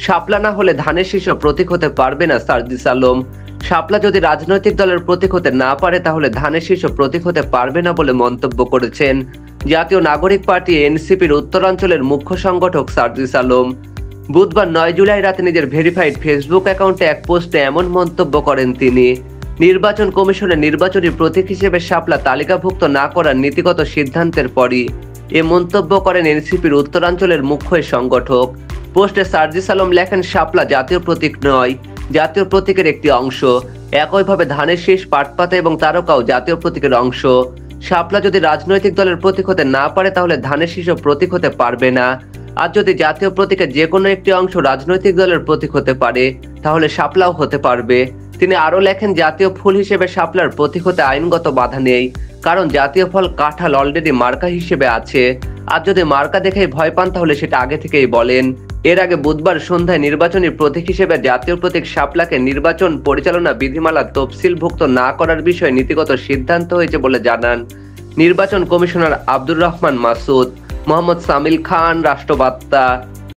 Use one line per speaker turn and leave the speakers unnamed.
শাপলা না হলে ধানের শীষ প্রতীক হতে পারবে না সার্জিস আলম। শাপলা যদি রাজনৈতিক দলের প্রতীক হতে না পারে তাহলে ধানের শীষ প্রতীক হতে পারবে না বলে মন্তব্য করেছেন জাতীয় নাগরিক পার্টি এনসিপির উত্তরাঞ্চলের মুখ্য সংগঠক সার্জিস আলম। বুধবার 9 জুলাই রাতে নিজের ভেরিফাইড ফেসবুক অ্যাকাউন্টে এক পোস্টে এমন মন্তব্য করেন তিনি। নির্বাচন কমিশনের নির্বাচনী প্রতীক হিসেবে শাপলা তালিকাভুক্ত না করার নীতিগত সিদ্ধান্তের পরই এ মন্তব্য করেন এনসিপির উত্তরাঞ্চলের মুখ্য সংগঠক। পোস্টে সার্জিস আলম লেখেন, শাপলা জাতীয় প্রতীক নয়, জাতীয় প্রতীকের একটি অংশ। একইভাবে ধানের শীষ, পাটপাতা এবং তারকাও জাতীয় প্রতীকের অংশ। শাপলা যদি রাজনৈতিক দলের প্রতীক হতে না পারে তাহলে ধানের শীষ প্রতীক হতে পারবে না। আর যদি জাতীয় প্রতীকের যে কোনো একটি অংশ রাজনৈতিক দলের প্রতীক হতে পারে তাহলে শাপলাও হতে পারবে। তিনি আরো লেখেন, জাতীয় ফুল হিসেবে শাপলার প্রতীক হতে আইনগত বাধা নেই, কারণ জাতীয় ফল কাঁঠাল অলরেডি মার্কা হিসেবে আছে। আর যদি মার্কা দেখেই ভয় পান তাহলে সেটা আগে থেকেই বলেন। এর আগে বুধবার সন্ধ্যায় নির্বাচনী প্রতীক হিসেবে জাতীয় প্রতীক শাপলাকে নির্বাচন পরিচালনা বিধিমালা তফসিলভুক্ত না করার বিষয়ে নীতিগত সিদ্ধান্ত হয়েছে বলে জানান নির্বাচন কমিশনার আব্দুর রহমান মাসুদ। মোহাম্মদ সামিল খান, রাষ্ট্রবার্তা।